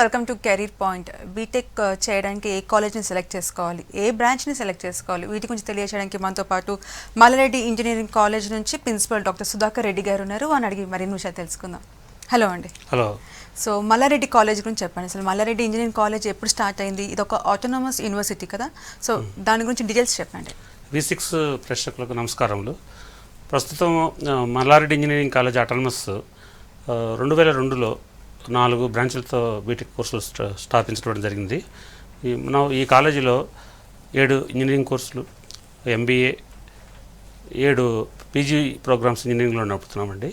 Welcome to career point. BTech చేయడానికి ఏ కాలేజ్ని select చేసుకోవాలి, ఏ బ్రాంచ్ని సెలెక్ట్ చేసుకోవాలి, వీటి గురించి తెలియజేయడానికి మనతో పాటు మల్లారెడ్డి ఇంజనీరింగ్ కాలేజ్ నుంచి ప్రిన్సిపల్ డాక్టర్ సుధాకర్ రెడ్డి గారు ఉన్నారు. అని అడిగి మరిన్ని విషయాలు తెలుసుకుందాం. హలో అండి. హలో. సో మల్లారెడ్డి కాలేజ్ గురించి చెప్పండి. అసలు మల్లారెడ్డి ఇంజనీరింగ్ కాలేజ్ ఎప్పుడు స్టార్ట్ అయింది? ఇది ఒక ఆటోనమస్ యూనివర్సిటీ కదా, సో దాని గురించి డీటెయిల్స్ చెప్పండి. V6 ప్రేక్షకులకు నమస్కారములు. ప్రస్తుతం మల్లారెడ్డి ఇంజనీరింగ్ కాలేజ్ ఆటోనమస్ 2002లో 4 బ్రాంచ్లతో బీటెక్ కోర్సులు స్థాపించడం జరిగింది. ఈ కాలేజీలో 7 ఇంజనీరింగ్ కోర్సులు, MBA, 7 PG ప్రోగ్రామ్స్ ఇంజనీరింగ్లో నడుపుతున్నామండి.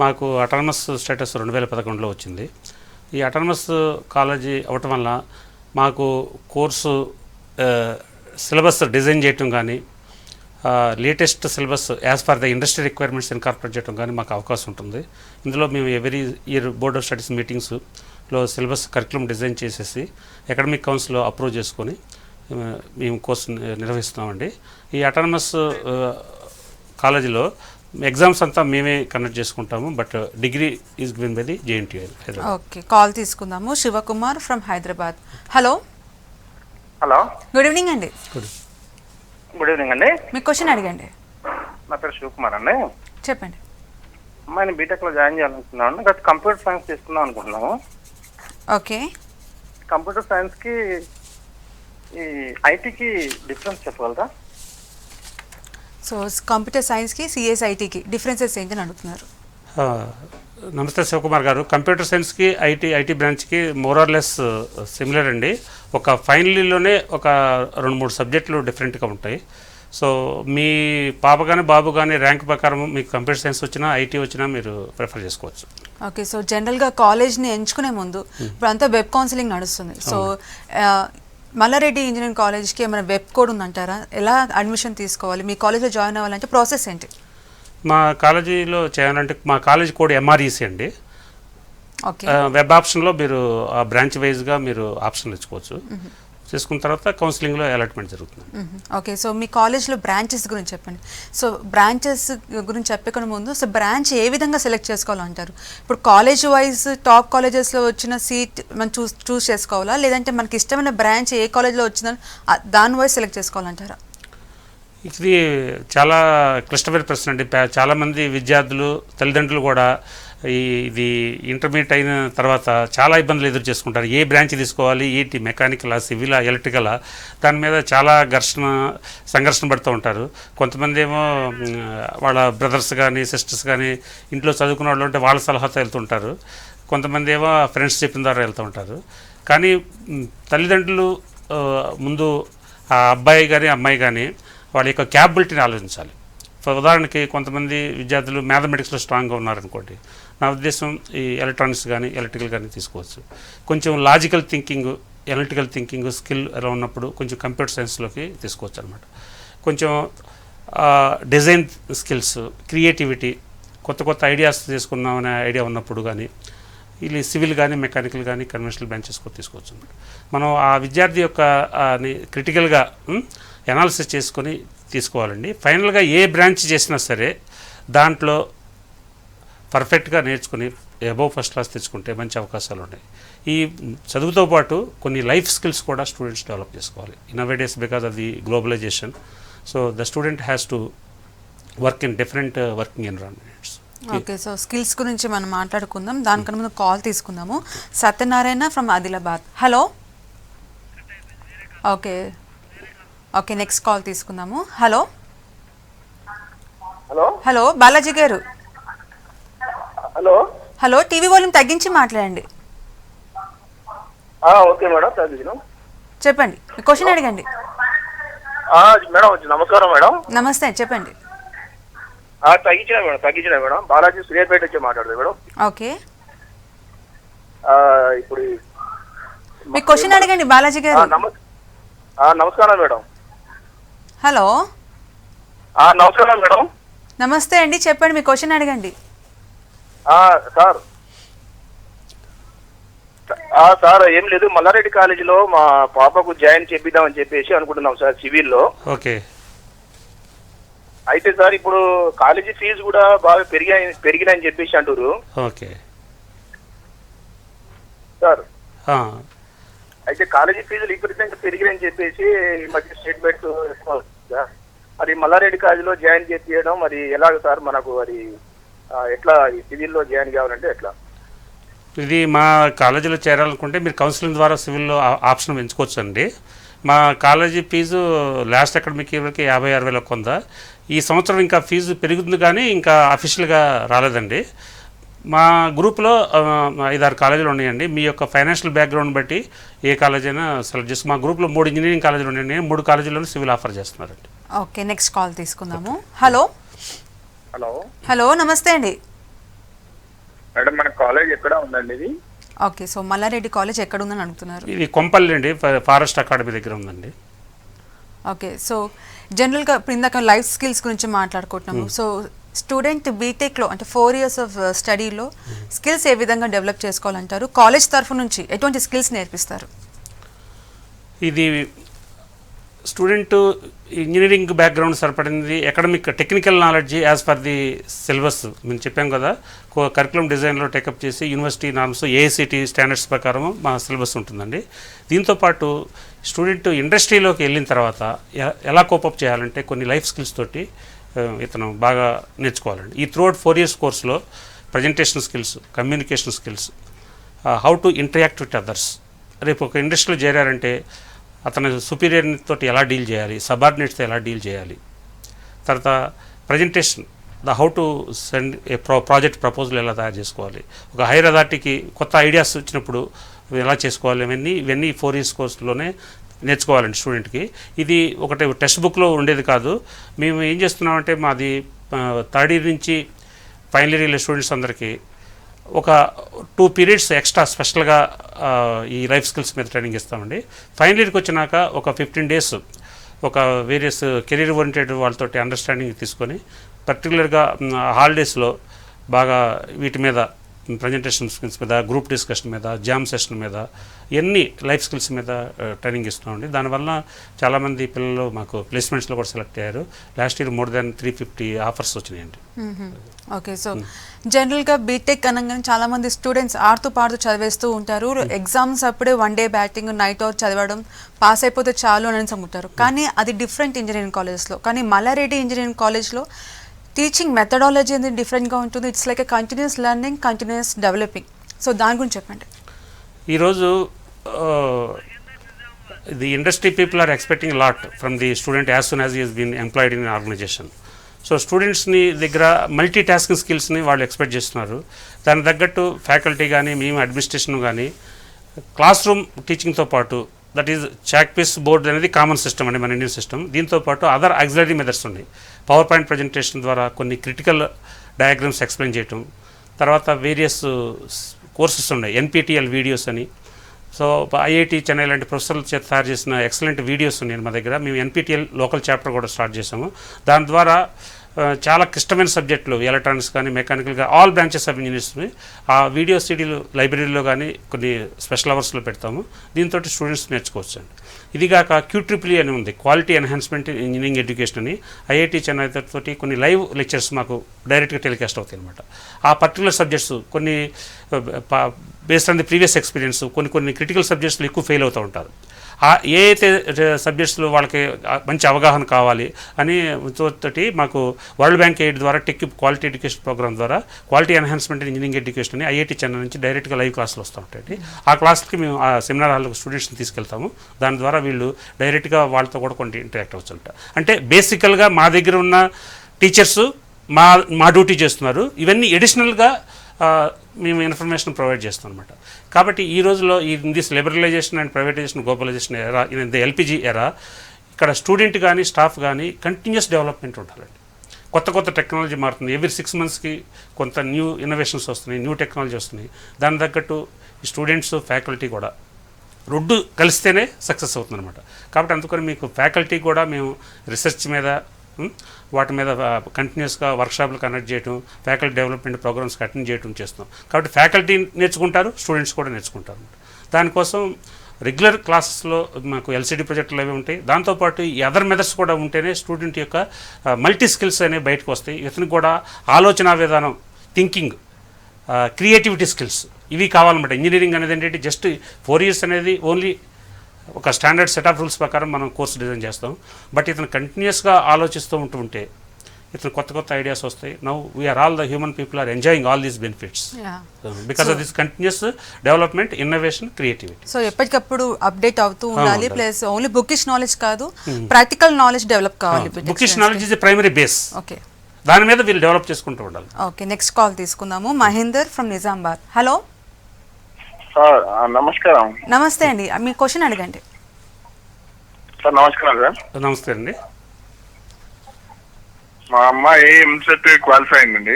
మాకు ఆటోనమస్ స్టేటస్ 2011లో వచ్చింది. ఈ ఆటోనమస్ కాలేజీ అవటం వల్ల మాకు కోర్సు సిలబస్ డిజైన్ చేయటం కానీ, latest syllabus as per the industry requirements incorporate చేయడం కానీ మాకు అవకాశం ఉంటుంది. ఇందులో మేము every year board of studies మీటింగ్స్లో సిలబస్ కరికులం డిజైన్ చేసేసి అకాడమిక్ కౌన్సిల్లో అప్రూవ్ చేసుకొని మేము కోర్సు నిర్వహిస్తున్నామండి. ఈ ఆటోనమస్ కాలేజీలో ఎగ్జామ్స్ అంతా మేమే కండక్ట్ చేసుకుంటాము, but degree is given by the JNTU. Okay, call తీసుకుందాము. Shivakumar from Hyderabad. Hello. Hello, good evening అండి. గుడ్ ఈవినింగ్ అండి. మీ క్వశ్చన్ అడగండి. నా పేరు శివకుమార్ అండి. చెప్పండి. అమ్మాయిని బీటెక్లో జాయిన్ చేయాలనుకుంటున్నాను. గత కంప్యూటర్ సైన్స్ తీసుకుందాం అనుకుంటున్నాము. ఓకే. కంప్యూటర్ సైన్స్కి ఈ ఐటీకి డిఫరెన్స్ చెప్పగలరా? సో కంప్యూటర్ సైన్స్కి CSITకి డిఫరెన్సెస్ ఏంటని అడుగుతున్నారు. నమస్తే శివకుమార్ గారు. కంప్యూటర్ సైన్స్కి ఐటీ బ్రాంచ్కి మోరార్లెస్ సిమిలర్ అండి. ఒక ఫైనలీలోనే ఒక 2-3 సబ్జెక్టులు డిఫరెంట్గా ఉంటాయి. సో మీ పాప కానీ బాబు కానీ ర్యాంక్ ప్రకారం మీకు కంప్యూటర్ సైన్స్ వచ్చినా ఐటీ వచ్చినా మీరు ప్రిఫర్ చేసుకోవచ్చు. ఓకే. సో జనరల్గా కాలేజ్ని ఎంచుకునే ముందు ఇప్పుడు అంతా వెబ్ కౌన్సిలింగ్ నడుస్తుంది. సో మల్లారెడ్డి ఇంజనీరింగ్ కాలేజ్కి ఏమైనా వెబ్ కోడ్ ఉందంటారా? ఎలా అడ్మిషన్ తీసుకోవాలి? మీ కాలేజ్లో జాయిన్ అవ్వాలంటే ప్రాసెస్ ఏంటి? మా కాలేజీలో చేయాలంటే మా కాలేజ్ కోడ్ MREC అండి. ఓకే. వెబ్ ఆప్షన్లో మీరు ఆ బ్రాంచ్ వైజ్గా మీరు ఆప్షన్లు ఇచ్చుకోవచ్చు. చేసుకున్న తర్వాత కౌన్సిలింగ్లో అలాట్మెంట్ జరుగుతుంది. ఓకే. సో మీ కాలేజ్లో బ్రాంచెస్ గురించి చెప్పండి. సో బ్రాంచెస్ గురించి చెప్పకుండా ముందు సో బ్రాంచ్ ఏ విధంగా సెలెక్ట్ చేసుకోవాలంటారు? ఇప్పుడు కాలేజ్ వైజ్ టాప్ కాలేజెస్లో వచ్చిన సీట్ మనం చూస్ చేసుకోవాలా, లేదంటే మనకి ఇష్టమైన బ్రాంచ్ ఏ కాలేజ్లో వచ్చిందని దాని వైజ్ సెలెక్ట్ చేసుకోవాలంటారా? ఇది చాలా క్లిష్టమైన ప్రశ్న అండి. చాలామంది విద్యార్థులు తల్లిదండ్రులు కూడా ఇది ఇంటర్మీడియట్ అయిన తర్వాత చాలా ఇబ్బందులు ఎదురు చేసుకుంటారు. ఏ బ్రాంచ్ తీసుకోవాలి, ఏంటి మెకానికలా, సివిలా, ఎలక్ట్రికలా, దాని మీద చాలా సంఘర్షణ పడుతూ ఉంటారు. కొంతమంది ఏమో వాళ్ళ బ్రదర్స్ కానీ సిస్టర్స్ కానీ ఇంట్లో చదువుకున్న వాళ్ళు ఉంటే వాళ్ళ సలహాతో వెళ్తుంటారు. కొంతమంది ఏమో ఫ్రెండ్స్ చెప్పిన ద్వారా వెళ్తూ ఉంటారు. కానీ తల్లిదండ్రులు ముందు ఆ అబ్బాయి కానీ అమ్మాయి కానీ వాళ్ళ యొక్క క్యాపబిలిటీని ఆలోచించాలి. ఉదాహరణకి కొంతమంది విద్యార్థులు మ్యాథమెటిక్స్లో స్ట్రాంగ్గా ఉన్నారనుకోండి, నా ఉద్దేశం ఈ ఎలక్ట్రానిక్స్ కానీ ఎలక్ట్రికల్ కానీ తీసుకోవచ్చు. కొంచెం logical thinking, analytical thinking skill ఎలా ఉన్నప్పుడు కొంచెం కంప్యూటర్ సైన్స్లోకి తీసుకోవచ్చు అనమాట. కొంచెం డిజైన్ స్కిల్స్, క్రియేటివిటీ, కొత్త కొత్త ఐడియాస్ తీసుకున్నామనే ఐడియా ఉన్నప్పుడు కానీ ఇది సివిల్ కానీ మెకానికల్ కానీ కన్వెన్షనల్ బ్రాంచెస్ కూడా తీసుకోవచ్చు అనమాట. మనం ఆ విద్యార్థి యొక్క క్రిటికల్గా ఎనాలిసిస్ చేసుకొని తీసుకోవాలండి. ఫైనల్గా ఏ బ్రాంచ్ చేసినా సరే దాంట్లో పర్ఫెక్ట్గా నేర్చుకుని అబవ్ ఫస్ట్ క్లాస్ తెచ్చుకుంటే మంచి అవకాశాలు ఉన్నాయి. ఈ చదువుతో పాటు కొన్ని లైఫ్ స్కిల్స్ కూడా స్టూడెంట్స్ డెవలప్ చేసుకోవాలి. Nowadays because of the globalisation, so the student has to work in different working environments. Okay. So skills గురించి మనం మాట్లాడుకుందాం. దానికన్నా ముందు కాల్ తీసుకుందాము. Satyanarayana from Adilabad. Hello. Okay. Okay, next call తీసుకుందాము. Hello. Hello. Hello Balaji garu. Hello. Hello, TV volume తగ్గించి మాట్లాడండి. Okay madam, తగ్గించాను. చెప్పండి, మీ క్వశ్చన్ అడగండి. మేడం నమస్కారం మేడం. నమస్తే, చెప్పండి. తగ్గించిన మేడం. బాలాజీ సూర్యాపేట వచ్చి మాట్లాడుతుంది మేడం. ఓకే. ఇప్పుడు మీ క్వశ్చన్ అడగండి బాలాజీ గారు. నమస్కారం మేడం. హలో. నమస్కారం మేడం. నమస్తే అండి, చెప్పండి, మీ క్వశ్చన్ అడగండి. సార్ ఏం లేదు, మల్లారెడ్డి కాలేజీలో మా పాపకు జాయిన్ చేపిద్దామని చెప్పేసి అనుకుంటున్నాం సార్, సివిల్లో. ఓకే. అయితే సార్ ఇప్పుడు కాలేజీ ఫీజు కూడా బాగా పెరిగినాయని చెప్పేసి అంటారు. Okay sir. అయితే కాలేజీ ఫీజులు విపరీతంగా పెరిగినాయని చెప్పేసి ఈ మధ్య స్టేట్మెంట్స్ ఎక్కువ వస్తుంది కదా. మరి మల్లారెడ్డి కాలేజీలో జాయిన్ చేపించడం మరి ఎలాగ సార్ మనకు మరి ఎట్లా ఈ సివిల్లో జాయిన్ కావాలంటే ఎట్లా? ఇది మా కాలేజీలో చేరాలనుకుంటే మీరు కౌన్సిలింగ్ ద్వారా సివిల్లో ఆప్షన్ ఎంచుకోవచ్చు అండి. మా కాలేజీ ఫీజు లాస్ట్ అకాడమిక్ ఇయర్కి 56,000 కొంద. ఈ సంవత్సరం ఇంకా ఫీజు పెరుగుతుంది కానీ ఇంకా అఫీషియల్గా రాలేదండి. మా గ్రూప్లో 5-6 కాలేజీలు ఉన్నాయండి. మీ యొక్క ఫైనాన్షియల్ బ్యాక్గ్రౌండ్ బట్టి ఏ కాలేజ్ అయినా సెలెక్ట్ చేసి, మా గ్రూప్లో 3 ఇంజనీరింగ్ కాలేజీలు ఉన్నాయండి. 3 కాలేజీల్లోనూ సివిల్ ఆఫర్ చేస్తున్నారండి. ఓకే, నెక్స్ట్ కాల్ తీసుకుందాము. హలో హలో హలో, నమస్తే అండి. మేడం మన కాలేజ్ ఎక్కడ ఉందండి ఇది? ఓకే, సో మల్లారెడ్డి కాలేజ్ ఎక్కడ ఉందని అడుగుతున్నారు. ఇది కొంపల్లి అండి, ఫారెస్ట్ అకాడమీ దగ్గర ఉందండి. ఓకే, సో జనరల్గా ఇప్పుడు ఇందాక లైఫ్ స్కిల్స్ గురించి మాట్లాడుకుంటున్నాము. సో స్టూడెంట్ బీటెక్లో అంటే 4 years ఆఫ్ స్టడీలో స్కిల్స్ ఏ విధంగా డెవలప్ చేసుకోవాలంటారు? కాలేజ్ తరఫు నుంచి ఎటువంటి స్కిల్స్ నేర్పిస్తారు? ఇది స్టూడెంట్ ఇంజనీరింగ్ బ్యాక్గ్రౌండ్ సరిపడింది, academic technical knowledge as per the syllabus మేము చెప్పాం కదా, కరికులం డిజైన్లో టేకప్ చేసి యూనివర్సిటీ నార్మ్స్ ఏఐసిటి స్టాండర్డ్స్ ప్రకారం మా సిలబస్ ఉంటుందండి. దీంతోపాటు స్టూడెంట్ ఇండస్ట్రీలోకి వెళ్ళిన తర్వాత ఎలా కోపప్ చేయాలంటే కొన్ని లైఫ్ స్కిల్స్ తోటి ఇతను బాగా నేర్చుకోవాలండి. ఈ త్రూఅవుట్ 4 years కోర్సులో presentation skills, communication skills, how to interact with others, రేపు ఒక ఇండస్ట్రీలో చేరారంటే అతను సుపీరియర్ తోటి ఎలా డీల్ చేయాలి, సబార్డినేట్స్తో ఎలా డీల్ చేయాలి, తర్వాత presentation how to send A project proposal ఎలా తయారు చేసుకోవాలి, ఒక హైయర్ అథారిటీకి కొత్త ఐడియాస్ వచ్చినప్పుడు ఎలా చేసుకోవాలి, ఇవన్నీ 4 years కోర్సులోనే నేర్చుకోవాలండి స్టూడెంట్కి. ఇది ఒకటి టెక్స్ట్ బుక్లో ఉండేది కాదు. మేము ఏం చేస్తున్నామంటే మాది 3rd year నుంచి ఫైనల్ ఇయర్ వెళ్ళే స్టూడెంట్స్ అందరికీ ఒక 2 periods ఎక్స్ట్రా స్పెషల్గా ఈ లైఫ్ స్కిల్స్ మీద ట్రైనింగ్ ఇస్తామండి. ఫైనల్ ఇయర్కి వచ్చినాక ఒక 15 days ఒక వేరియస్ కెరీర్ ఓరియంటెడ్ వాళ్ళతోటి అండర్స్టాండింగ్ తీసుకొని పర్టికులర్గా హాలిడేస్లో బాగా వీటి మీద ప్రజెంటేషన్ స్కిల్స్ మీద, గ్రూప్ డిస్కషన్ మీద, జామ్ సెషన్ మీద, ఎన్ని లైఫ్ స్కిల్స్ మీద ట్రైనింగ్ ఇస్తున్నామండి. దానివల్ల చాలామంది పిల్లలు మాకు ప్లేస్మెంట్స్లో కూడా సెలెక్ట్ అయ్యారు. Last year more than 350 offers వచ్చినాయండి. ఓకే, సో జనరల్గా బీటెక్ అనగానే చాలామంది స్టూడెంట్స్ ఆడుతూ పాడుతూ చదివేస్తూ ఉంటారు. ఎగ్జామ్స్ అప్పుడే 1 day బ్యాటింగ్, నైట్ అవుట్ చదవడం, పాస్ అయిపోతే చాలు అని అనుకుంటారు. కానీ అది డిఫరెంట్ ఇంజనీరింగ్ కాలేజెస్లో. కానీ మల్లారెడ్డి ఇంజనీరింగ్ కాలేజ్లో టీచింగ్ మెథడాలజీ అనేది డిఫరెంట్గా ఉంటుంది. It's like a continuous learning, continuous developing. So దాని గురించి చెప్పండి. ఈరోజు the industry people are expecting lot from the student as soon as he has been employed in organisation. So స్టూడెంట్స్ని దగ్గర మల్టీ టాస్కింగ్ స్కిల్స్ని వాళ్ళు ఎక్స్పెక్ట్ చేస్తున్నారు. దానికి తగ్గట్టు ఫ్యాకల్టీ కానీ మేము అడ్మినిస్ట్రేషన్ కానీ క్లాస్ రూమ్ టీచింగ్తో పాటు, దట్ ఈజ్ చాక్పీస్ బోర్డ్ అనేది కామన్ సిస్టమ్ అండి మన ఇండియన్ సిస్టమ్. దీంతోపాటు అదర్ ఆక్సిలరీ మెథడ్స్ ఉన్నాయి. పవర్ పాయింట్ ప్రజెంటేషన్ ద్వారా కొన్ని క్రిటికల్ డయాగ్రామ్స్ ఎక్స్ప్లెయిన్ చేయటం, తర్వాత వేరియస్ కోర్సెస్ ఉన్నాయి, ఎన్పిటిఎల్ వీడియోస్ అని. సో ఐఐటి చెన్నై లాంటి ప్రొఫెసర్ల చేత తయారు చేసిన ఎక్సలెంట్ వీడియోస్ ఉన్నాయి మా దగ్గర. మేము ఎన్పిటిఎల్ లోకల్ చాప్టర్ కూడా స్టార్ట్ చేసాము. దాని ద్వారా చాలా క్లిష్టమైన సబ్జెక్టులు ఎలక్ట్రానిక్స్ కానీ మెకానికల్గా ఆల్ బ్రాంచెస్ ఆఫ్ ఇంజనీర్స్ని ఆ వీడియో సీడీలు లైబ్రరీలో కానీ కొన్ని స్పెషల్ అవర్స్లో పెడతాము. దీంతో స్టూడెంట్స్ నేర్చుకోవచ్చు అండి. ఇదిగాక QEEE అని ఉంది, క్వాలిటీ ఎన్హాన్స్మెంట్ ఇంజనీరింగ్ ఎడ్యుకేషన్ అని. ఐఐటి చెన్నై తోటి కొన్ని లైవ్ లెక్చర్స్ మాకు డైరెక్ట్గా టెలికాస్ట్ అవుతాయి అనమాట. ఆ పర్టికులర్ సబ్జెక్ట్స్ కొన్ని based on the previous experience కొన్ని క్రిటికల్ సబ్జెక్ట్స్లో ఎక్కువ ఫెయిల్ అవుతూ ఉంటారు. ఏ అయితే సబ్జెక్ట్స్లో వాళ్ళకి మంచి అవగాహన కావాలి అని తోటి మాకు వరల్డ్ బ్యాంక్ ఎయిడ్ ద్వారా టెక్ క్వాలిటీ ఎడ్యుకేషన్ ప్రోగ్రామ్ ద్వారా క్వాలిటీ ఎన్హాన్స్మెంట్ ఇంజనీరింగ్ ఎడ్యుకేషన్ అని ఐఐటి చెన్నై నుంచి డైరెక్ట్గా లైవ్ క్లాసులు వస్తూ ఉంటాయి. ఆ క్లాస్కి మేము ఆ సెమినార్ హాల్కి స్టూడెంట్స్ని తీసుకెళ్తాము. దాని ద్వారా వీళ్ళు డైరెక్ట్గా వాళ్ళతో కూడా కొన్ని ఇంటరాక్ట్ అవ్వచ్చు. అంటే బేసికల్గా మా దగ్గర ఉన్న టీచర్స్ మా డ్యూటీ చేస్తున్నారు. ఇవన్నీ ఎడిషనల్గా మేము ఇన్ఫర్మేషన్ ప్రొవైడ్ చేస్తాం అనమాట. కాబట్టి ఈ రోజులో in this liberalisation and privatisation globalisation era, in the LPG era, ఇక్కడ స్టూడెంట్ కానీ స్టాఫ్ కానీ కంటిన్యూస్ డెవలప్మెంట్ ఉండాలండి. కొత్త టెక్నాలజీ మారుతుంది. ఎవ్రీ 6 monthsకి కొంత న్యూ ఇన్నోవేషన్స్ వస్తున్నాయి, న్యూ టెక్నాలజీ వస్తున్నాయి. దాని తగ్గట్టు స్టూడెంట్స్ ఫ్యాకల్టీ కూడా 2 కలిస్తేనే సక్సెస్ అవుతుందన్నమాట. కాబట్టి అందుకని మీకు ఫ్యాకల్టీ కూడా మేము రీసెర్చ్ మీద వాటి మీద కంటిన్యూస్గా వర్క్షాప్లు కండక్ట్ చేయడం, ఫ్యాకల్టీ డెవలప్మెంట్ ప్రోగ్రామ్స్కి అటెండ్ చేయడం చేస్తున్నాం. కాబట్టి ఫ్యాకల్టీ నేర్చుకుంటారు, స్టూడెంట్స్ కూడా నేర్చుకుంటారు. దానికోసం రెగ్యులర్ క్లాసెస్లో మాకు ఎల్సిడి ప్రాజెక్టులు అవి ఉంటాయి. దాంతోపాటు ఈ అదర్ మెథడ్స్ కూడా ఉంటేనే స్టూడెంట్ యొక్క మల్టీ స్కిల్స్ అనేవి బయటకు వస్తాయి. ఇతనికి కూడా ఆలోచన విధానం, థింకింగ్ క్రియేటివిటీ స్కిల్స్ ఇవి కావాలన్నమాట. ఇంజనీరింగ్ అనేది ఏంటంటే జస్ట్ 4 years అనేది ఓన్లీ ఒక స్టాండర్డ్ సెట్ ఆఫ్ రూల్స్ ప్రకారం మనం కోర్స్ డిజైన్ చేస్తాం. బట్ ఇతను కంటిన్యూస్గా ఆలోచిస్తూ ఉంటే ఇతను కొత్త ఐడియాస్ వస్తాయి. Now we are all the human people are enjoying all these benefits because of this continuous development, innovation, creativity. So ఎప్పటికప్పుడు అప్డేట్ అవుతూ ఉండాలి. ప్లస్ ఓన్లీ బుకిష్ నాలెడ్జ్ కాదు, ప్రాక్టికల్ నాలెడ్జ్ డెవలప్ కావాలి. Bookish knowledge is the primary base. Okay, దాని మీద వీళ్ళు develop చేసుకుంటూ ఉండాలి. ఓకే, నెక్స్ట్ కాల్ తీసుకుందాము. Mahender from Nizamabad. Hello sir నమస్కారం. నమస్తే అండి, మీ క్వశ్చన్ అడగండి. సార్ నమస్కారం సార్. నమస్తే అండి. మా అమ్మాయి ఎంసెట్ క్వాలిఫై అయిందండి.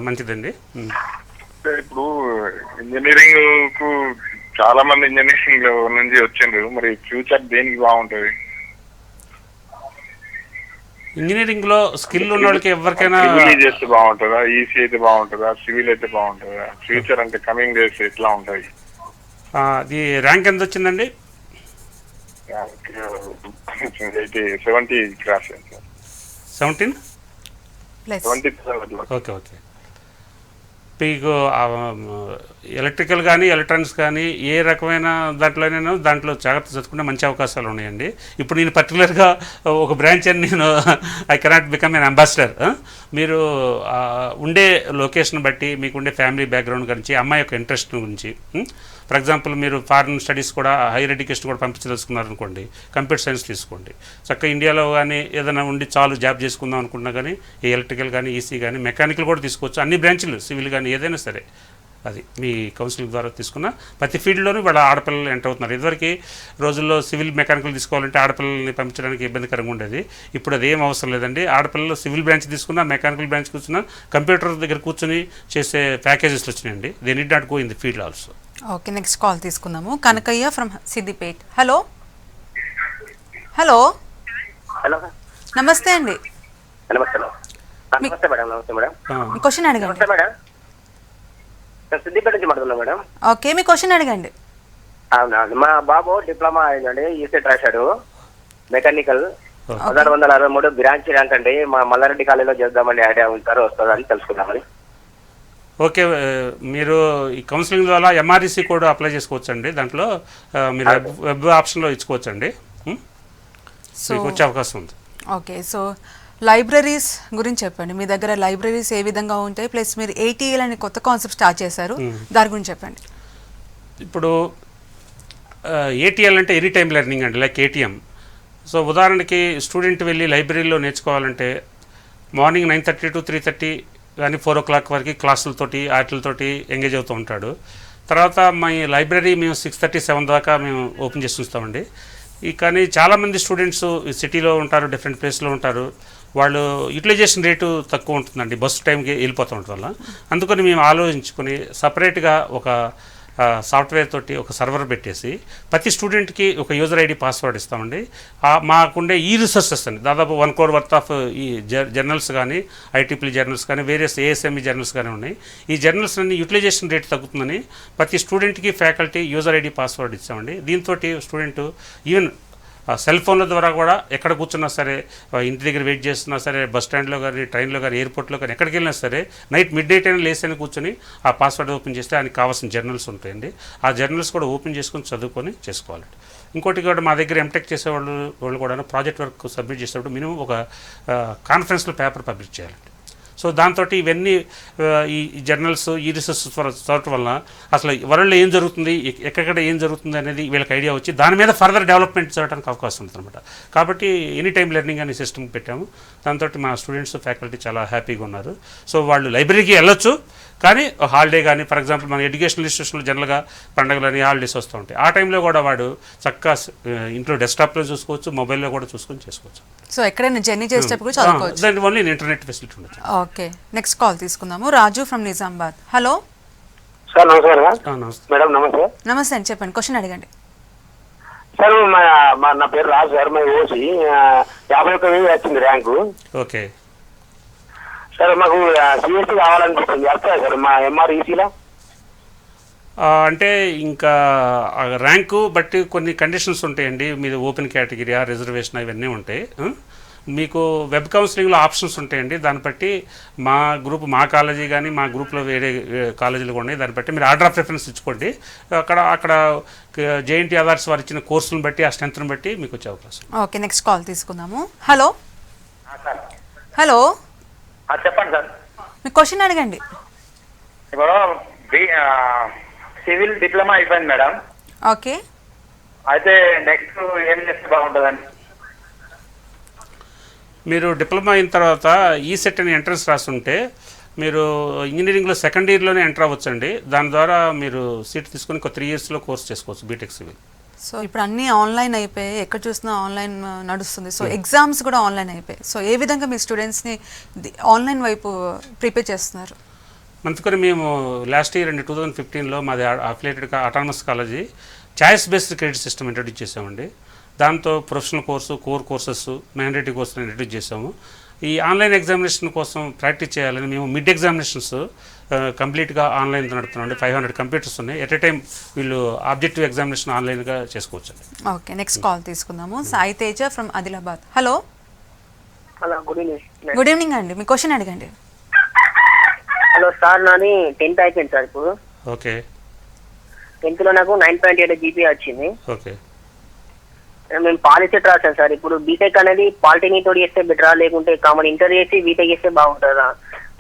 మంచిదండి. ఇప్పుడు ఇంజనీరింగ్ కు చాలా మంది ఇంజనీరింగ్ నుంచి వచ్చిండ్రు, మరి ఫ్యూచర్ దేనికి బాగుంటది? ఇంజనీరింగ్ లో స్కిల్ ఉన్న వాళ్ళకి ఎవరికైనా సివిల్ చేస్తే బాగుంటుందా, ఈసీ అయితే బాగుంటుందా, సివిల్ అయితే బాగుంటుందా? ఫ్యూచర్ అంటే కమింగ్ డేస్ ఎట్లా ఉంటాయి? అది ర్యాంక్ ఎంత వచ్చిందండి? 70 క్రాస్ అయింది సార్. 17? ప్లస్ 70. ఓకే. మీకు ఎలక్ట్రికల్ కానీ ఎలక్ట్రానిక్స్ కానీ ఏ రకమైన దాంట్లో జాగ్రత్త చదువుకుంటే మంచి అవకాశాలు ఉన్నాయండి. ఇప్పుడు నేను పర్టికులర్గా ఒక బ్రాంచ్ అని నేను I cannot become an ambassador. మీరు ఉండే లొకేషన్ బట్టి, మీకు ఉండే ఫ్యామిలీ బ్యాక్గ్రౌండ్ గురించి, అమ్మాయి యొక్క ఇంట్రెస్ట్ గురించి, ఫర్ ఎగ్జాంపుల్ మీరు ఫారిన్ స్టడీస్ కూడా, హైయర్ ఎడ్యుకేషన్ కూడా పంపించదలుచుకున్నారనుకోండి, కంప్యూటర్ సైన్స్ తీసుకోండి. చక్కగా ఇండియాలో కానీ ఏదైనా ఉండి చాలు జాబ్ చేసుకుందాం అనుకున్నా కానీ ఈ ఎలక్ట్రికల్ కానీ, ఈసీ కానీ, మెకానికల్ కూడా తీసుకోవచ్చు. అన్ని బ్రాంచ్లు, సివిల్ కానీ ఏదైనా సరే, అది మీ కౌన్సిలింగ్ ద్వారా తీసుకున్న ప్రతి ఫీల్డ్లోనూ వాళ్ళ ఆడపిల్లలు ఎంటర్ అవుతున్నారు. ఇదివరకు రోజుల్లో సివిల్ మెకానికల్ తీసుకోవాలంటే ఆడపిల్లల్ని పంపించడానికి ఇబ్బందికరంగా ఉండేది. ఇప్పుడు అది ఏం అవసరం లేదండి. ఆడపిల్లలు సివిల్ బ్రాంచ్ తీసుకున్నా, మెకానికల్ బ్రాంచ్ కూర్చున్నా, కంప్యూటర్ దగ్గర కూర్చొని చేసే ప్యాకేజెస్ వచ్చినాయండి. They need not go in the field also. Okay, next call తీసుకుందాము. Kanakayya from Siddipet. Hello hello hello నమస్తే అండి. నమస్తే మేడం. నమస్తే మేడం. మీ క్వశ్చన్ అడగండి. నమస్తే మేడం. నేను సిద్దిపేట నుంచి మాట్లాడుతున్నా మేడం. ఓకే, మీ క్వశ్చన్ అడగండి. అవునా, మా బాబు డిప్లొమా అయిందండి, ఈసెట్ రాశాడు మెకానికల్. 1663 బ్రాంచ్ ర్యాంక్ అండి. మా మల్లారెడ్డి కాలేజీలో చేద్దామని ఐడియా ఉంటారు, వస్తుందని తెలుసుకున్నామని. ఓకే, మీరు ఈ కౌన్సిలింగ్ ద్వారా ఎంఆర్ఈసీ కూడా అప్లై చేసుకోవచ్చండి. దాంట్లో మీరు వెబ్ ఆప్షన్లో ఇచ్చుకోవచ్చండి. మీకు వచ్చే అవకాశం ఉంది. ఓకే, సో లైబ్రరీస్ గురించి చెప్పండి. మీ దగ్గర లైబ్రరీస్ ఏ విధంగా ఉంటాయి? ప్లస్ మీరు ఏటీఎల్ అనే కొత్త కాన్సెప్ట్ స్టార్ట్ చేశారు, దాని గురించి చెప్పండి. ఇప్పుడు ఏటీఎల్ అంటే ఎనీ టైమ్ లెర్నింగ్ అండి, లైక్ ఏటీఎం. సో ఉదాహరణకి స్టూడెంట్ వెళ్ళి లైబ్రరీలో నేర్చుకోవాలంటే మార్నింగ్ 9:30 to 3:30 కానీ 4 o'clock వరకు క్లాసులతోటి వాటితోటి ఎంగేజ్ అవుతూ ఉంటాడు. తర్వాత మా లైబ్రరీ మేము 6:30, 7 దాకా మేము ఓపెన్ చేసి ఉంచుతామండి. కానీ చాలామంది స్టూడెంట్స్ సిటీలో ఉంటారు, డిఫరెంట్ ప్లేస్లో ఉంటారు. వాళ్ళు యూటిలైజేషన్ రేటు తక్కువ ఉంటుందండి, బస్సు టైంకి వెళ్ళిపోతూ ఉండటం వల్ల. అందుకని మేము ఆలోచించుకొని సపరేట్గా ఒక సాఫ్ట్వేర్ తోటి ఒక సర్వర్ పెట్టేసి ప్రతి స్టూడెంట్కి ఒక యూజర్ ఐడి పాస్వర్డ్ ఇస్తామండి. మాకుండే ఈ రిసోర్సెస్ అండి దాదాపు 1 crore వర్త్ ఆఫ్ ఈ జర్నల్స్ కానీ, ఐటీపీ జర్నల్స్ కానీ, వేరియస్ ఏఎస్ఎంఈ జర్నల్స్ కానీ ఉన్నాయి. ఈ జర్నల్స్ అన్ని యూటిలైజేషన్ రేట్ తగ్గుతుందని ప్రతి స్టూడెంట్కి ఫ్యాకల్టీ యూజర్ ఐడి పాస్వర్డ్ ఇచ్చామండి. దీంతో స్టూడెంట్ ఈవెన్ సెల్ ఫోన్ల ద్వారా కూడా ఎక్కడ కూర్చున్నా సరే, ఇంటి దగ్గర వెయిట్ చేస్తున్నా సరే, బస్ స్టాండ్లో కానీ, ట్రైన్లో కానీ, ఎయిర్పోర్ట్లో కానీ, ఎక్కడికి వెళ్ళినా సరే నైట్ అయినా లేసని కూర్చొని ఆ పాస్వర్డ్ ఓపెన్ చేస్తే ఆయనకి కావాల్సిన జర్నల్స్ ఉంటాయండి. ఆ జర్నల్స్ కూడా ఓపెన్ చేసుకొని చదువుకొని చేసుకోవాలండి. ఇంకోటి కూడా మా దగ్గర ఎంటెక్ చేసేవాళ్ళు కూడా ప్రాజెక్ట్ వర్క్ సబ్మిట్ చేసేటప్పుడు మినిమం ఒక కాన్ఫరెన్స్లో పేపర్ పబ్లిష్ చేయాలండి. సో దాంతో ఇవన్నీ ఈ జర్నల్స్, ఈ రీసెర్చ్ చదవటం వల్ల అసలు వరల్డ్లో ఏం జరుగుతుంది, ఎక్కడ ఏం జరుగుతుంది అనేది వీళ్ళకి ఐడియా వచ్చి దాని మీద ఫర్దర్ డెవలప్మెంట్ చేయడానికి అవకాశం ఉంటుంది అనమాట. కాబట్టి ఎనీ టైం లెర్నింగ్ అనే సిస్టమ్ పెట్టాము. దాంతో మా స్టూడెంట్స్, ఫ్యాకల్టీ చాలా హ్యాపీగా ఉన్నారు. సో వాళ్ళు లైబ్రరీకి వెళ్ళొచ్చు, కానీ హాలిడే కానీ, ఫర్ ఎగ్జాంపుల్ మన ఎడ్యుకేషనల్ ఇన్స్టిట్యూషన్లో జనరల్గా పండుగలని, హాలిడేస్ వస్తూ ఉంటాయి. ఆ టైంలో కూడా వాడు చక్కగా ఇంట్లో డెస్క్టాప్లో చూసుకోవచ్చు, మొబైల్లో కూడా చూసుకొని చేసుకోవచ్చు. సో ఎక్కడైనా జర్నీ చేసేటప్పుడు చదువుకోవచ్చు. దాని ఓన్లీ ఇంటర్నెట్ ఫెసిలిటీ ఉండొచ్చు. ఓకే, నెక్స్ట్ కాల్ తీసుకుందాము. రాజు ఫ్రమ్ నిజామాబాద్. హలో సార్ నమస్కారం. నమస్తే మేడం నమస్తే. నమస్తే అండి, చెప్పండి, క్వశ్చన్ అడగండి. సార్ నా పేరు రాజు సార్. మా ఓసి 51,000 వచ్చింది ర్యాంకు. ఓకే సార్ మాకు సిఎస్సి కావాలనిపిస్తుంది, వస్తాయి సార్ మా ఎంఆర్ఈసీలో? అంటే ఇంకా ర్యాంకు బట్టి కొన్ని కండిషన్స్ ఉంటాయండి. మీద ఓపెన్ కేటగిరీ, రిజర్వేషన్ ఇవన్నీ ఉంటాయి. మీకు వెబ్ కౌన్సిలింగ్లో ఆప్షన్స్ ఉంటాయండి. దాన్ని బట్టి మా కాలేజీ కానీ మా గ్రూప్లో వేరే కాలేజీలు కూడా ఉన్నాయి. దాన్ని బట్టి మీరు ఆర్డర్ ఆఫ్ ప్రిఫరెన్స్ ఇచ్చుకోండి. అక్కడ జేఎన్టీ అథారిటీస్ వారు ఇచ్చిన కోర్సులను బట్టి ఆ స్ట్రెంత్ని బట్టి మీకు వచ్చే అవకాశం. ఓకే, నెక్స్ట్ కాల్ తీసుకుందాము. హలో హలో, చెప్పండి సార్. మీ క్వశ్చన్ అడగండి. ఇప్పుడు సివిల్ డిప్లొమా అయిపోయింది మేడం. ఓకే, అయితే నెక్స్ట్ ఏం చేస్తే బాగుంటుందండి? మీరు డిప్లొమా అయిన తర్వాత ఈసెట్ అని ఎంట్రన్స్ రాస్తుంటే మీరు ఇంజనీరింగ్లో సెకండ్ ఇయర్లోనే ఎంటర్ అవ్వచ్చండి. దాని ద్వారా మీరు సీట్ తీసుకొని ఒక 3 yearsలో కోర్స్ చేసుకోవచ్చు బీటెక్ సివిల్. సో ఇప్పుడు అన్నీ ఆన్లైన్ అయిపోయాయి, ఎక్కడ చూసినా ఆన్లైన్ నడుస్తుంది. సో ఎగ్జామ్స్ కూడా ఆన్లైన్ అయిపోయాయి. సో ఏ విధంగా మీ స్టూడెంట్స్ని ఆన్లైన్ వైపు ప్రిపేర్ చేస్తున్నారు? అందుకని మేము లాస్ట్ ఇయర్ అండి 2015లో మాది affiliated autonomous college choice based credit system introduce చేసామండి. దాంతో professional course, core courses, mandatory కోర్సులు ఇంట్రడ్యూస్ చేసాము. ఈ ఆన్లైన్ ఎగ్జామినేషన్ కోసం ప్రాక్టీస్ చేయాలని మేము మిడ్ ఎగ్జామినేషన్స్ కంప్లీట్గా ఆన్లైన్ నడుపుతున్నాం. 500 కంప్యూటర్స్ ఉన్నాయి. ఎట్ ఏ టైం వీళ్ళు ఆబ్జెక్టివ్ ఎగ్జామినేషన్ ఆన్లైన్గా చేసుకోవచ్చు. ఓకే, నెక్స్ట్ కాల్ తీసుకుందాము. Sai Teja from Adilabad. Hello hello, good evening. Good evening అండి, మీ క్వశ్చన్ అడగండి. హలో సార్, నాది 10th అయిపోయింది సార్. ఇప్పుడు ఓకే, 10th లో నాకు 9.8 GPA వచ్చింది. ఓకే. మేము పాలిసెట్ రాసాం సార్. ఇప్పుడు బీటెక్ అనేది పాలిటెక్నిక్ తోటి చేస్తే బెటరా, లేకుంటే కామన్ ఇంటర్ చేసి బీటెక్ చేస్తే బాగుంటుందా?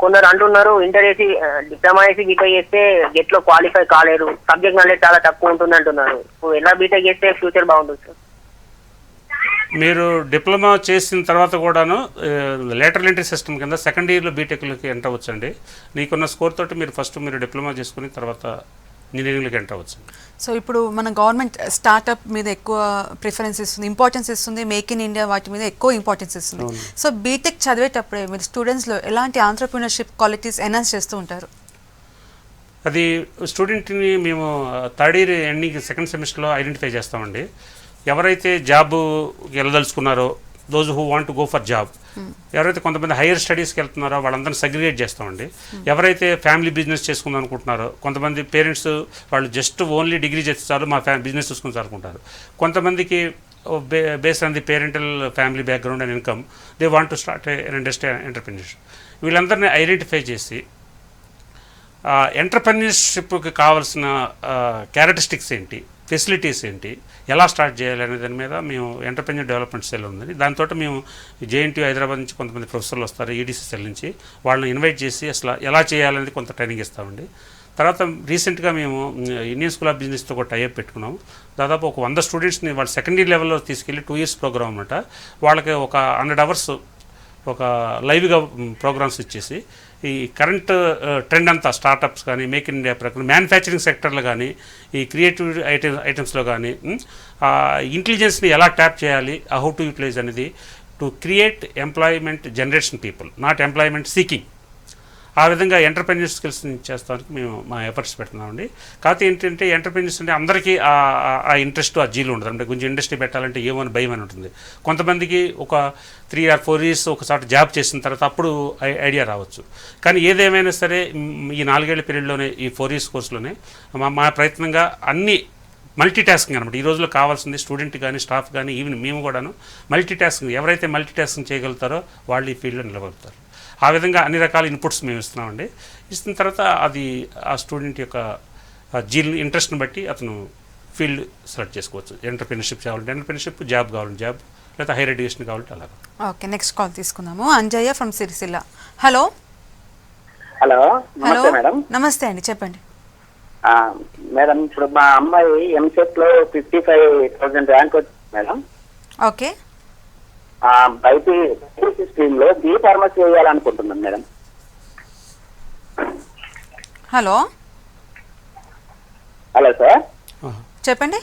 కొందరు అంటున్నారు ఇంటర్ చేసి డిప్లొమా చేసి బీటెక్ చేస్తే గెట్ లో క్వాలిఫై కాలేరు, సబ్జెక్ట్ నాలెడ్జ్ చాలా తక్కువ ఉంటుంది అంటున్నారు. ఇప్పుడు ఎలా బీటెక్ చేస్తే ఫ్యూచర్ బాగుంటుంది సార్? మీరు డిప్లొమా చేసిన తర్వాత కూడాను లేటరల్ ఎంట్రీ సిస్టమ్ కింద సెకండ్ ఇయర్లో బీటెక్లోకి ఎంటర్ అవ్వచ్చండి. నీకున్న స్కోర్ తోటి మీరు ఫస్ట్ డిప్లొమా చేసుకుని తర్వాత ఇంజనీరింగ్లోకి ఎంటర్ అవ్వచ్చు. సో ఇప్పుడు మన గవర్నమెంట్ స్టార్టప్ మీద ఎక్కువ ప్రిఫరెన్స్ ఇస్తుంది, ఇంపార్టెన్స్ ఇస్తుంది, మేక్ ఇన్ ఇండియా వాటి మీద ఎక్కువ ఇంపార్టెన్స్ ఇస్తుంది. సో బీటెక్ చదివేటప్పుడే మీరు స్టూడెంట్స్లో ఎలాంటి ఆంట్రప్రినర్షిప్ క్వాలిటీస్ ఎన్హాన్స్ చేస్తూ ఉంటారు? అది స్టూడెంట్ని మేము థర్డ్ ఇయర్ ఎండింగ్ సెకండ్ సెమిస్టర్లో ఐడెంటిఫై చేస్తామండి. ఎవరైతే జాబ్కి వెళ్ళదలుచుకున్నారో those who want to go for job, ఎవరైతే కొంతమంది హైయర్ స్టడీస్కి వెళ్తున్నారో వాళ్ళందరినీ సెగ్రిగేట్ చేస్తామండి. ఎవరైతే ఫ్యామిలీ బిజినెస్ చేసుకుందాం అనుకుంటున్నారో, కొంతమంది పేరెంట్స్ వాళ్ళు జస్ట్ ఓన్లీ డిగ్రీ చేస్తారు, మా బిజినెస్ చూసుకుని అనుకుంటారు. కొంతమందికి based on the parental family background and income they want to start an industry entrepreneurship. వీళ్ళందరినీ ఐడెంటిఫై చేసి ఎంటర్ప్రెన్యూర్షిప్కి కావాల్సిన క్యారెక్టరిస్టిక్స్ ఏంటి, ఫెసిలిటీస్ ఏంటి, ఎలా స్టార్ట్ చేయాలి అనే దాని మీద మేము ఎంటర్ప్రెన్యూర్ డెవలప్మెంట్ సెల్ ఉందండి. దాంతో మేము జేఎన్టీ హైదరాబాద్ నుంచి కొంతమంది ప్రొఫెసర్లు వస్తారు, ఈడీసీ సెల్ నుంచి, వాళ్ళని ఇన్వైట్ చేసి అసలు ఎలా చేయాలనేది కొంత ట్రైనింగ్ ఇస్తామండి. తర్వాత రీసెంట్గా మేము ఇండియన్ స్కూల్ ఆఫ్ బిజినెస్తో ఒక టైఅప్ పెట్టుకున్నాము. దాదాపు ఒక 100 స్టూడెంట్స్ని వాళ్ళ సెకండ్ ఇయర్ లెవెల్లో తీసుకెళ్ళి 2 years ప్రోగ్రామ్ అనమాట. వాళ్ళకి ఒక 100 hours ఒక లైవ్గా ప్రోగ్రామ్స్ ఇచ్చేసి ఈ కరెంట్ ట్రెండ్ అంతా స్టార్టప్స్ కానీ, మేక్ ఇన్ ఇండియా ప్రకారం మ్యానుఫ్యాక్చరింగ్ సెక్టర్లో కానీ, ఈ క్రియేటివ్ ఐటమ్స్లో కానీ ఇంటెలిజెన్స్ని ఎలా ట్యాప్ చేయాలి, హౌ టు యూటిలైజ్ అనేది to create employment generation people, not employment seeking. ఆ విధంగా ఎంటర్ప్రెన్యూర్ స్కిల్స్ని చేస్తానికి మేము మా ఎఫర్ట్స్ పెడుతున్నామండి. కాకపోతే ఏంటంటే ఎంటర్ప్రెన్యూర్స్ అంటే అందరికీ ఆ ఇంట్రెస్ట్, ఆ జీలు ఉండదు. అంటే కొంచెం ఇండస్ట్రీ పెట్టాలంటే ఏమని భయం అని ఉంటుంది. కొంతమందికి ఒక 3 or 4 years ఒకసారి జాబ్ చేసిన తర్వాత అప్పుడు ఐడియా రావచ్చు. కానీ ఏదేమైనా సరే ఈ 4 ఏళ్ల పీరియడ్లోనే, ఈ 4 years కోర్సులోనే మా ప్రయత్నంగా అన్ని మల్టీ టాస్కింగ్ అనమాట. ఈ రోజులో కావాల్సింది స్టూడెంట్ కానీ, స్టాఫ్ కానీ, ఈవెన్ మేము కూడాను మల్టీ టాస్కింగ్. ఎవరైతే మల్టీ టాస్కింగ్ చేయగలుగుతారో వాళ్ళు ఈ ఫీల్డ్లో నిలబడతారు. ఆ విధంగా అన్ని రకాల ఇన్పుట్స్ మేము ఇస్తున్నామండి. ఇస్తున్న తర్వాత అది ఆ స్టూడెంట్ యొక్క జీల్ ఇంట్రెస్ట్ని బట్టి అతను ఫీల్డ్ సెలెక్ట్ చేసుకోవచ్చు. ఎంటర్ప్రెన్యూర్షిప్ కావాలంటే ఎంటర్ప్రెన్యూర్షిప్, జాబ్ కావాలంటే జాబ్, లేదా హైయర్ ఎడ్యుకేషన్ కావాలంటే అలాగా. ఓకే, నెక్స్ట్ కాల్ తీసుకుందాము. Anjaiah from Sircilla. Hello hello, hello, నమస్తే మేడం. నమస్తే అండి, చెప్పండి. మేడం, ఇప్పుడు మా అమ్మాయి ఎంసెట్ లో 55,000 ర్యాంక్ వచ్చింది మేడం. ఓకే, బైపీ స్ట్రీమ్ లో బి ఫార్మసీ చేయాలనుకుంటున్నాను మేడం. హలో హలో సార్, చెప్పండి.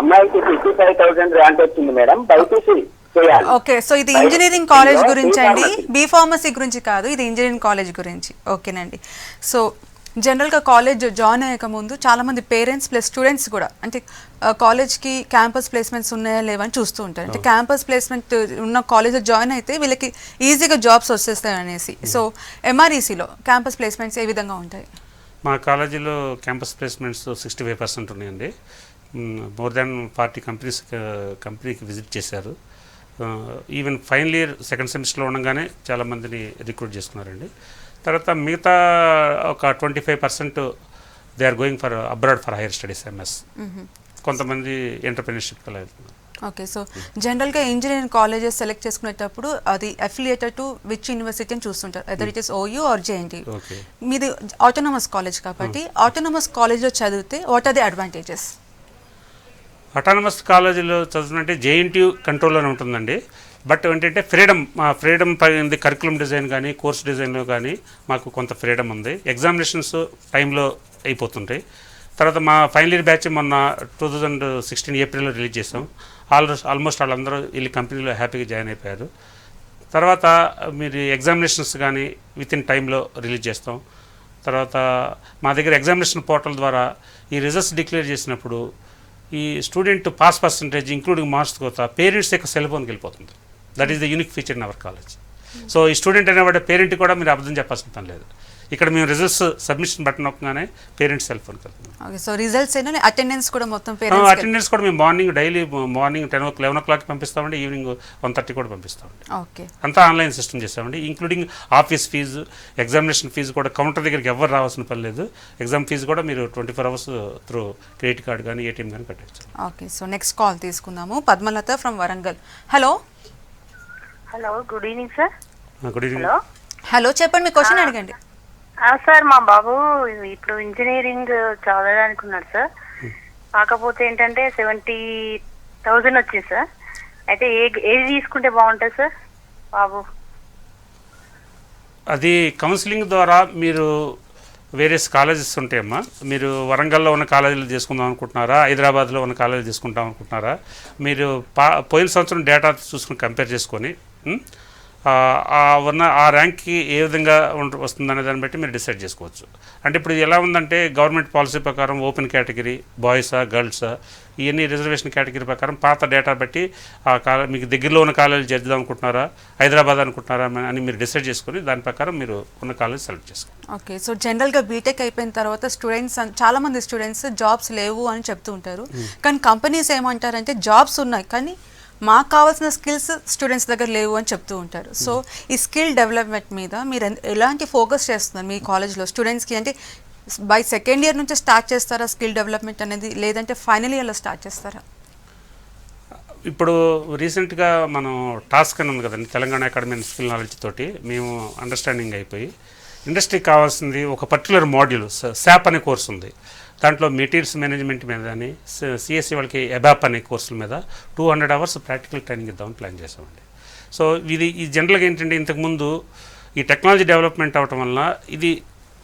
అమ్మాయికి 55,000 ర్యాంక్ వచ్చింది మేడం. బైపీసీ చేయాలి. ఓకే, సో ఇది ఇంజనీరింగ్ కాలేజ్ గురించి అండి, బి ఫార్మసీ గురించి కాదు, ఇది ఇంజనీరింగ్ కాలేజ్ గురించి. ఓకేనండి. సో జనరల్గా కాలేజ్ జాయిన్ అయ్యక ముందు చాలామంది పేరెంట్స్ ప్లస్ స్టూడెంట్స్ కూడా అంటే కాలేజ్కి క్యాంపస్ ప్లేస్మెంట్స్ ఉన్నాయా లేవని చూస్తూ ఉంటారు. అంటే క్యాంపస్ ప్లేస్మెంట్ ఉన్న కాలేజ్లో జాయిన్ అయితే వీళ్ళకి ఈజీగా జాబ్స్ వచ్చేస్తాయి అనేసి. సో ఎంఆర్ఈసీలో క్యాంపస్ ప్లేస్మెంట్స్ ఏ విధంగా ఉంటాయి? మా కాలేజీలో క్యాంపస్ ప్లేస్మెంట్స్ 65% ఉన్నాయండి. మోర్ దాన్ 40 కంపెనీకి విజిట్ చేశారు. ఈవెన్ ఫైనల్ ఇయర్ సెకండ్ సెమిస్టర్లో ఉండగానే చాలామందిని రిక్రూట్ చేసుకున్నారండి. తర్వాత మిగతా ఒక 25% they are going for abroad for higher studies MS. కొంతమంది ఎంటర్ప్రెన్యూర్షిప్ అలా వెళ్తున్నారు. ఓకే, సో జనరల్గా ఇంజనీరింగ్ కాలేజెస్ సెలెక్ట్ చేసుకునేటప్పుడు అది అఫిలియేటెడ్ టు విచ్ యూనివర్సిటీ అని చూస్తుంటారు, either it is OU or JNT. మీది ఆటోనమస్ కాలేజ్ కాబట్టి ఆటోనమస్ కాలేజ్లో చదివితే what are the advantages? Autonomous కాలేజీలో చదువుతుంటే జేఎన్టీయూ కంట్రోల్లోనే ఉంటుందండి. బట్ ఏంటంటే ఫ్రీడమ్ పైన కరికులం డిజైన్ కానీ కోర్స్ డిజైన్లో కానీ మాకు కొంత ఫ్రీడమ్ ఉంది. ఎగ్జామినేషన్స్ టైంలో అయిపోతుంటాయి. తర్వాత మా ఫైనల్ ఇయర్ బ్యాచ్ మొన్న 2016 ఏప్రిల్లో రిలీజ్ చేసాం. ఆల్మోస్ట్ వాళ్ళందరూ వీళ్ళు కంపెనీలో హ్యాపీగా జాయిన్ అయిపోయారు. తర్వాత మీరు ఎగ్జామినేషన్స్ కానీ విత్ ఇన్ టైంలో రిలీజ్ చేస్తాం. తర్వాత మా దగ్గర ఎగ్జామినేషన్ పోర్టల్ ద్వారా ఈ రిజల్ట్స్ డిక్లేర్ చేసినప్పుడు ఈ student pass percentage including marks కోత పేరెంట్స్ యొక్క సెల్ ఫోన్కి వెళ్ళిపోతుంది. That is the unique feature in our college. So ఈ స్టూడెంట్ అనేవాడు పేరెంట్ కూడా మీరు అబద్ధం చెప్పాల్సిన పని లేదు. ఇక్కడ మేము రిజల్ట్స్ సబ్మిషన్ బటన్ నొక్కగానే పేరెంట్స్ సెల్ ఫోన్కి వెళ్తుంది. ఓకే, సో రిజల్ట్స్ అయినా అటెండెన్స్ కూడా మొత్తం అటెండెన్స్ కూడా మేము డైలీ మార్నింగ్ 11 o'clock పంపిస్తామండి, ఈవినింగ్ 1:30 కూడా పంపిస్తామండి. ఓకే, అంతా ఆన్లైన్ సిస్టమ్ చేస్తామండి. Including office fee, examination fee కూడా కౌంటర్ దగ్గరికి ఎవరు రావాల్సిన పని లేదు. ఎగ్జామ్ ఫీజు కూడా మీరు 24 hours త్రూ క్రెడిట్ కార్డ్ కానీ ఏటీఎం కానీ కట్టచ్చు. ఓకే, సో నెక్స్ట్ కాల్ తీసుకుందాము. Padmalatha from Warangal. Hello. Hello, good evening sir. Good evening. Hello, చెప్పండి, మీ క్వశ్చన్ అడగండి. సార్, మా బాబు ఇప్పుడు ఇంజనీరింగ్ చదవడానికి ఉన్నాడు సార్. కాకపోతే ఏంటంటే 70,000 వచ్చింది సార్. అయితే ఏది తీసుకుంటే బాగుంటుంది సార్ బాబు? అది కౌన్సిలింగ్ ద్వారా మీరు వేరియస్ కాలేజెస్ ఉంటాయమ్మా. మీరు వరంగల్లో ఉన్న కాలేజీలు తీసుకుందాం అనుకుంటున్నారా, హైదరాబాద్లో ఉన్న కాలేజీలు తీసుకుంటాం అనుకుంటున్నారా? మీరు పోయిన సంవత్సరం డేటా చూసుకుని కంపేర్ చేసుకొని ఉన్న ఆ ర్యాంక్కి ఏ విధంగా వస్తుందనే దాన్ని బట్టి మీరు డిసైడ్ చేసుకోవచ్చు. అంటే ఇప్పుడు ఎలా ఉందంటే గవర్నమెంట్ పాలసీ ప్రకారం ఓపెన్ కేటగిరీ, బాయ్సా గర్ల్సా, ఇవన్నీ రిజర్వేషన్ కేటగిరీ ప్రకారం పాత డేటా బట్టి మీకు దగ్గరలో ఉన్న కాలేజీలు చేద్దాం అనుకుంటున్నారా, హైదరాబాద్ అనుకుంటున్నారా అని మీరు డిసైడ్ చేసుకొని దాని ప్రకారం మీరు ఉన్న కాలేజ్ సెలెక్ట్ చేసుకోండి. ఓకే, సో జనరల్గా బీటెక్ అయిపోయిన తర్వాత చాలామంది స్టూడెంట్స్ జాబ్స్ లేవు అని చెప్తూ ఉంటారు. కానీ కంపెనీస్ ఏమంటారంటే జాబ్స్ ఉన్నాయి కానీ మాకు కావాల్సిన స్కిల్స్ స్టూడెంట్స్ దగ్గర లేవు అని చెప్తూ ఉంటారు. సో ఈ స్కిల్ డెవలప్మెంట్ మీద మీరు ఎలాంటి ఫోకస్ చేస్తున్నారు మీ కాలేజ్లో స్టూడెంట్స్కి? అంటే బై సెకండ్ ఇయర్ నుంచి స్టార్ట్ చేస్తారా స్కిల్ డెవలప్మెంట్ అనేది, లేదంటే ఫైనల్ ఇయర్లో స్టార్ట్ చేస్తారా? ఇప్పుడు రీసెంట్గా మనం టాస్క్ అని ఉంది కదండి, తెలంగాణ అకాడమీ స్కిల్ నాలెడ్జ్ తోటి మేము అండర్స్టాండింగ్ అయిపోయి ఇండస్ట్రీకి కావాల్సింది ఒక పర్టికులర్ మాడ్యూల్ శాప్ అనే కోర్స్ ఉంది. దాంట్లో మెటీరియల్స్ మేనేజ్మెంట్ మీద కానీ సిఎస్సి వాళ్ళకి ఎబాప్ అనే కోర్సుల మీద 200 hours ప్రాక్టికల్ ట్రైనింగ్ ఇద్దామని ప్లాన్ చేసామండి. సో ఈ జనరల్గా ఏంటంటే ఇంతకుముందు ఈ టెక్నాలజీ డెవలప్మెంట్ అవ్వటం వల్ల ఇది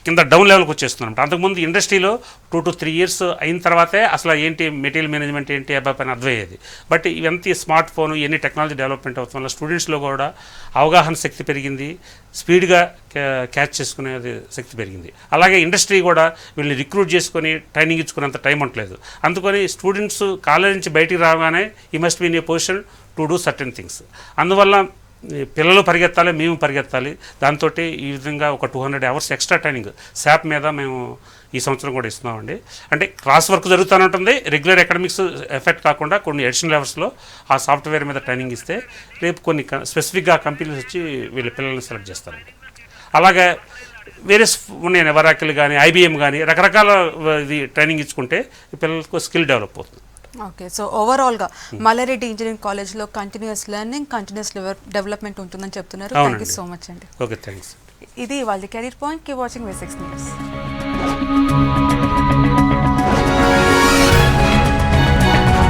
కింద డౌన్ లెవెల్కి వచ్చేస్తున్నాం. అంతకుముందు ఇండస్ట్రీలో 2 to 3 years అయిన తర్వాతే అసలు ఏంటి మెటీరియల్ మేనేజ్మెంట్ ఏంటి అబాప్ అని అర్థమయ్యేది. బట్ ఇవంతా స్మార్ట్ ఫోన్ ఇవన్నీ టెక్నాలజీ డెవలప్మెంట్ అవుతాం వల్ల స్టూడెంట్స్లో కూడా అవగాహన శక్తి పెరిగింది, స్పీడ్గా క్యాచ్ చేసుకునేది శక్తి పెరిగింది. అలాగే ఇండస్ట్రీ కూడా వీళ్ళని రిక్రూట్ చేసుకొని ట్రైనింగ్ ఇచ్చుకునేంత టైం ఉండలేదు. అందుకని స్టూడెంట్స్ కాలేజ్ నుంచి బయటికి రాగానే he must be in a position to do certain things. అందువల్ల పిల్లలు పరిగెత్తాలి, మేము పరిగెత్తాలి. దాంతో ఈ విధంగా ఒక 200 hours ఎక్స్ట్రా ట్రైనింగ్ శాప్ మీద మేము ఈ సంవత్సరం కూడా ఇస్తున్నామండి. అంటే క్లాస్ వర్క్ జరుగుతూనే ఉంటుంది, రెగ్యులర్ అకాడమిక్స్ ఎఫెక్ట్ కాకుండా కొన్ని అడిషనల్ అవర్స్లో ఆ సాఫ్ట్వేర్ మీద ట్రైనింగ్ ఇస్తే రేపు కొన్ని స్పెసిఫిక్గా కంపెనీస్ వచ్చి వీళ్ళ పిల్లల్ని సెలెక్ట్ చేస్తారండి. అలాగే వేరే ఉన్నాయి, వరాకిల్ కానీ ఐబిఎం కానీ రకరకాల ఇది ట్రైనింగ్ ఇచ్చుకుంటే పిల్లలకు స్కిల్ డెవలప్ అవుతుంది. ఓకే, సో ఓవరాల్గా మల్లారెడ్డి ఇంజనీరింగ్ కాలేజ్లో కంటిన్యూస్ లెర్నింగ్, కంటిన్యూస్ డెవలప్మెంట్ ఉంటుందని చెప్తున్నారు. థ్యాంక్ యూ సో మచ్ అండి. Okay, thanks. ఇది వాళ్ళ career point. Keep watching V6 News.